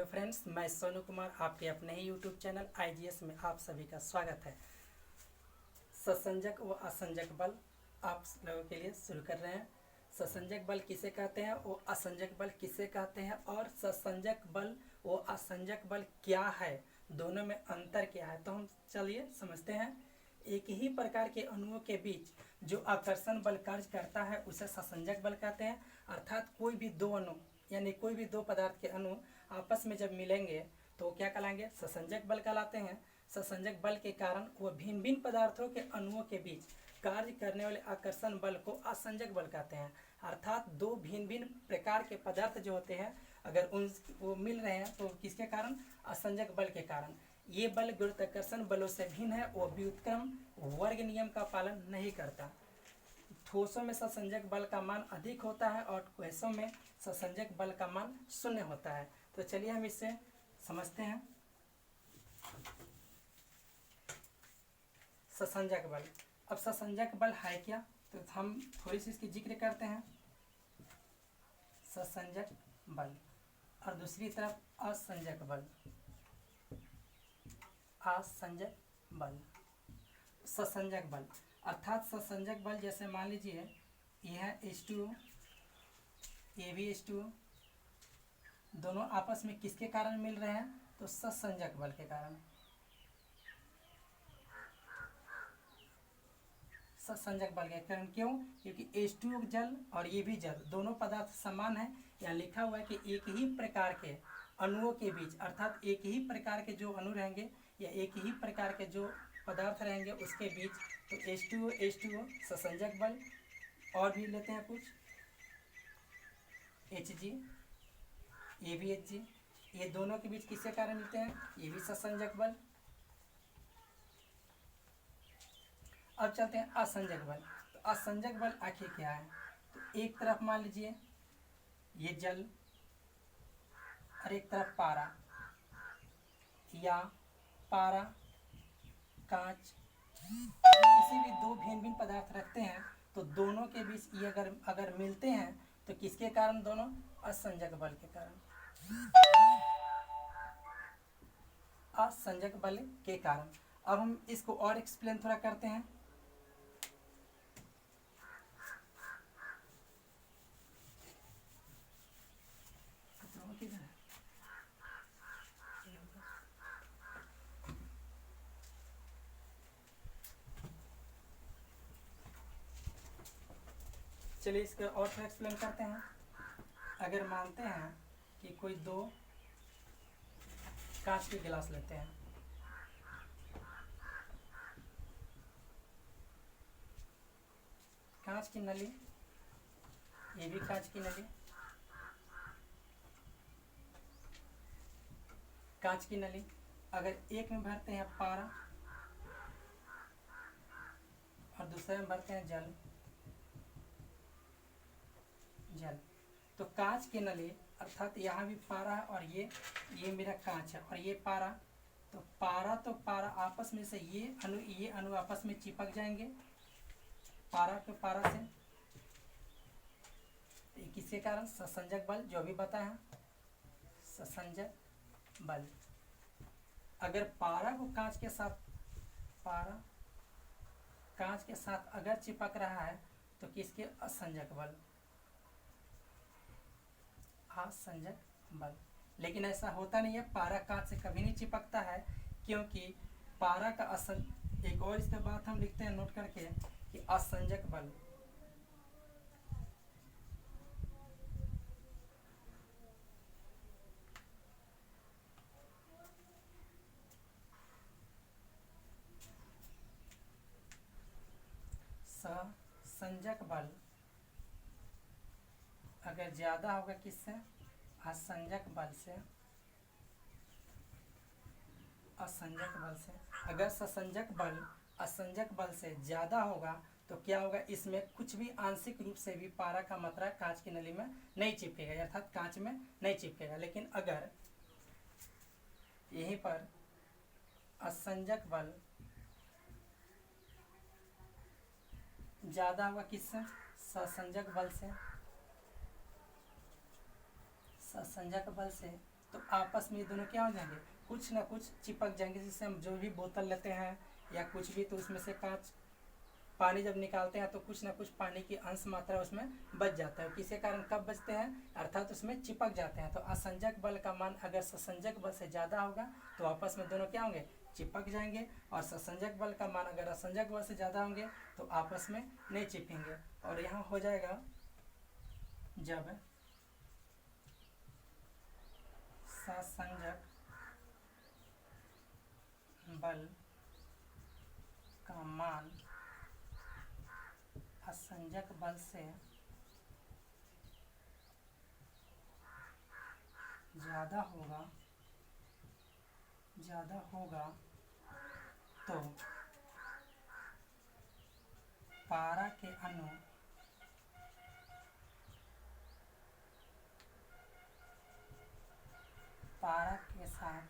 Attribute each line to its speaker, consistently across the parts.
Speaker 1: Hello friends, मैं सोनू कुमार आपके अपने ही यूट्यूब चैनल आईजीएस में आप सभी का स्वागत है। ससंजक व असंजक बल आप लोगों के लिए शुरू कर रहे हैं। ससंजक बल किसे कहते हैं, वो असंजक बल किसे कहते हैं और ससंजक बल व असंजक बल क्या है, दोनों में अंतर क्या है, तो हम चलिए समझते हैं। एक ही प्रकार के अणुओं के बीच जो आकर्षण बल कार्य करता है उसे ससंजक बल कहते हैं। अर्थात कोई भी दो अणु यानी कोई भी दो पदार्थ के अणु आपस में जब मिलेंगे तो क्या कहलाएंगे, ससंजक बल कहलाते हैं। ससंजक बल के कारण वह भिन्न भिन्न पदार्थों के अणुओं के बीच कार्य करने वाले आकर्षण बल को असंजक बल कहते हैं। अर्थात दो भिन्न भिन्न प्रकार के पदार्थ जो होते हैं अगर वो मिल रहे हैं तो किसके कारण, असंजक बल के कारण। ये बल गुरुत्वाकर्षण बलों से भिन्न है, वो व्युत्क्रम वर्ग नियम का पालन नहीं करता। ठोसों में ससंजक बल का मान अधिक होता है और गैसों में ससंजक बल का मान शून्य होता है। तो चलिए हम इससे समझते हैं। ससंजक बल, अब ससंजक बल है क्या, तो हम थोड़ी सी इसकी जिक्र करते हैं। ससंजक बल और दूसरी तरफ असंजक बल। असंजक बल, ससंजक बल अर्थात ससंजक बल जैसे मान लीजिए यह है H2O, ये भी H2O, दोनों आपस में किसके कारण मिल रहे हैं, तो ससंजक बल के कारण। ससंजक बल के कारण क्यों, क्योंकि H2O जल और ये भी जल, दोनों पदार्थ समान है। यहाँ लिखा हुआ है कि एक ही प्रकार के अणुओं के बीच, अर्थात एक ही प्रकार के जो अणु रहेंगे या एक ही प्रकार के जो पदार्थ रहेंगे उसके बीच, तो H2O ससंजक बल। और भी लेते हैं कुछ, Hg, ये भी Hg, ये दोनों के बीच किसके कारण मिलते हैं, ये भी ससंजक बल। अब चलते हैं असंजक बल। तो असंजक बल आखिर क्या है, तो एक तरफ मान लीजिए ये जल और एक तरफ पारा, या पारा कांच, किसी भी दो भिन्न भिन्न पदार्थ रखते हैं तो दोनों के बीच ये अगर मिलते हैं तो किसके कारण, दोनों असंजक बल के कारण। असंजक बल के कारण। अब हम इसको और एक्सप्लेन थोड़ा करते हैं। चलिए इसका और थोड़ा एक्सप्लेन करते हैं। अगर मानते हैं कि कोई दो कांच के गिलास लेते हैं, कांच की नली, ये भी कांच की नली, कांच की नली, अगर एक में भरते हैं पारा और दूसरे में भरते हैं जल, तो कांच की नली अर्थात यहाँ भी पारा है और ये मेरा कांच है और ये पारा, तो पारा आपस में से ये अणु आपस में चिपक जाएंगे पारा के पारा से। किसके कारण, ससंजक बल, जो भी बताया ससंजक बल। अगर पारा कांच के साथ अगर चिपक रहा है तो किसके, असंजक बल, असंजक बल। लेकिन ऐसा होता नहीं है, पारा कांच से कभी नहीं चिपकता है, क्योंकि पारा का एक और इसके बाद हम लिखते हैं नोट करके कि असंजक बल, ससंजक बल अगर ज्यादा होगा किससे, असंजक बल से, असंजक बल से। अगर ससंजक बल असंजक बल से ज्यादा होगा तो क्या होगा, इसमें कुछ भी आंशिक रूप से भी पारा का मात्रा कांच की नली में नहीं चिपकेगा, अर्थात कांच में नहीं चिपकेगा। लेकिन अगर यहीं पर असंजक बल ज्यादा होगा किससे, ससंजक बल से, ससंजक बल से, तो आपस में ये दोनों क्या हो जाएंगे, कुछ ना कुछ चिपक जाएंगे। जिससे हम जो भी बोतल लेते हैं या कुछ भी, तो उसमें से कांच पानी जब निकालते हैं तो कुछ ना कुछ पानी की अंश मात्रा उसमें बच जाता है। किसी कारण कब बचते हैं, अर्थात उसमें चिपक जाते हैं। तो असंजक बल का मान अगर ससंजक बल से ज़्यादा होगा तो आपस में दोनों क्या होंगे, चिपक जाएंगे। और ससंजक बल का मान अगर असंजक बल से ज़्यादा होंगे तो आपस में नहीं चिपेंगे। और यहाँ हो जाएगा जब ससंजक बल का मान असंजक बल से ज़्यादा होगा तो पारा के अणु पारा के साथ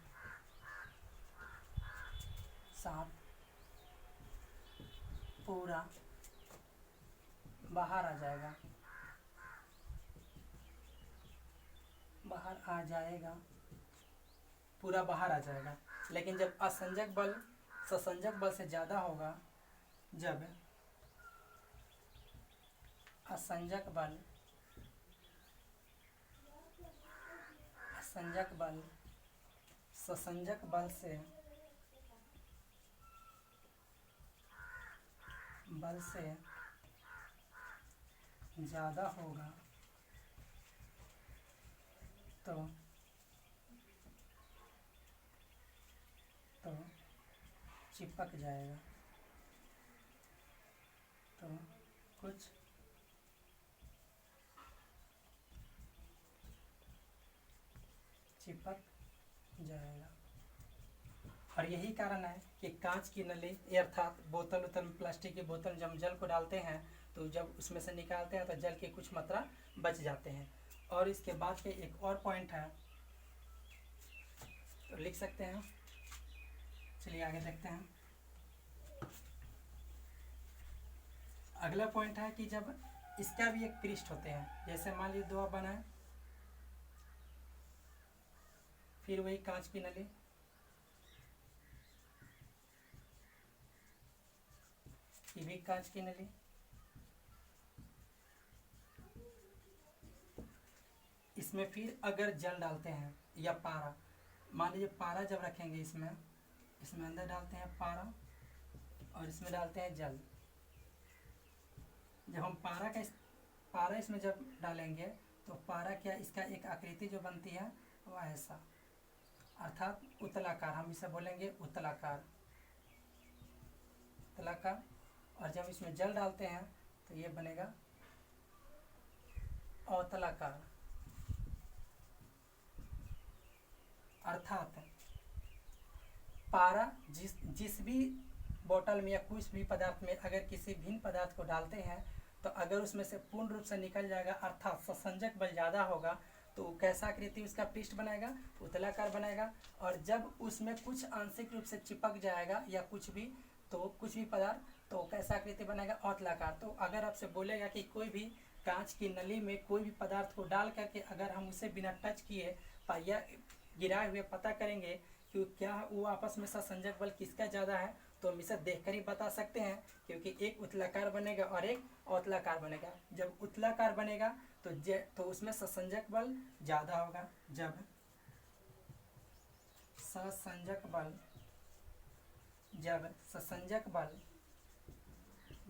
Speaker 1: पूरा बाहर आ जाएगा, पूरा बाहर आ जाएगा। लेकिन जब असंजक बल ससंजक बल से ज़्यादा होगा, जब असंजक बल ससंजक बल से ज़्यादा होगा तो चिपक जाएगा, तो कुछ चिपक जाएगा। और यही कारण है कि कांच की नली अर्थात बोतल उतल प्लास्टिक की बोतल जब जल को डालते हैं तो जब उसमें से निकालते हैं तो जल की कुछ मात्रा बच जाते हैं। और इसके बाद के एक और पॉइंट है, तो लिख सकते हैं। चलिए आगे देखते हैं। अगला पॉइंट है कि जब इसका भी एक पृष्ठ होते हैं, जैसे मान लीजिए दो बनाए, फिर वही कांच की नली, ये भी कांच की नली, इसमें फिर अगर जल डालते हैं या पारा, मान लीजिए पारा जब रखेंगे इसमें अंदर डालते हैं पारा और इसमें डालते हैं जल। जब हम पारा इसमें जब डालेंगे तो पारा क्या, इसका एक आकृति जो बनती है वो ऐसा, अर्थात उत्तलाकार, हम इसे बोलेंगे उत्तलाकार। और जब इसमें जल डालते हैं तो ये बनेगा अवतलाकार। अर्थात पारा जिस भी बोतल में या कुछ भी पदार्थ में अगर किसी भिन्न पदार्थ को डालते हैं तो अगर उसमें से पूर्ण रूप से निकल जाएगा, अर्थात ससंजक बल ज़्यादा होगा, तो कैसा आकृति उसका पृष्ठ बनाएगा, उत्तलाकार बनाएगा। और जब उसमें कुछ आंशिक रूप से चिपक जाएगा या कुछ भी पदार्थ, तो कैसा आकृति बनाएगा, अवतलाकार। तो अगर आपसे बोलेगा कि कोई भी कांच की नली में कोई भी पदार्थ को डाल करके अगर हम उसे बिना टच किए या गिराए हुए पता करेंगे कि क्या वो आपस में ससंजक बल किसका ज़्यादा है, तो हम इसे देखकर ही बता सकते हैं, क्योंकि एक उत्तलाकार बनेगा और एक अवतलाकार बनेगा। जब उत्तलाकार बनेगा तो उसमें ससंजक बल ज़्यादा होगा। जब ससंजक बल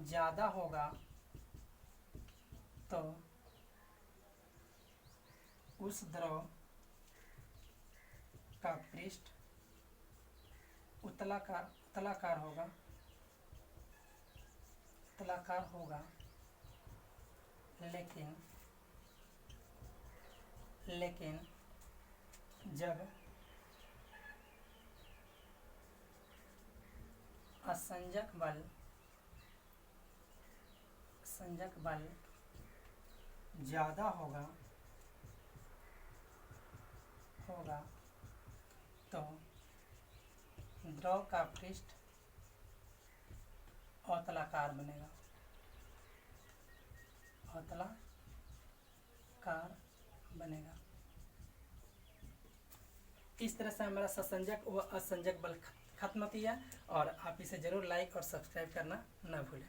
Speaker 1: ज़्यादा होगा तो उस द्रव का पृष्ठ उत्तलाकार होगा। लेकिन जब असंजक बल ज़्यादा होगा तो द्रव का पृष्ठ अवतलाकार बनेगा। इस तरह से हमारा ससंजक व असंजक बल खत्म किया। और आप इसे ज़रूर लाइक और सब्सक्राइब करना न भूलें।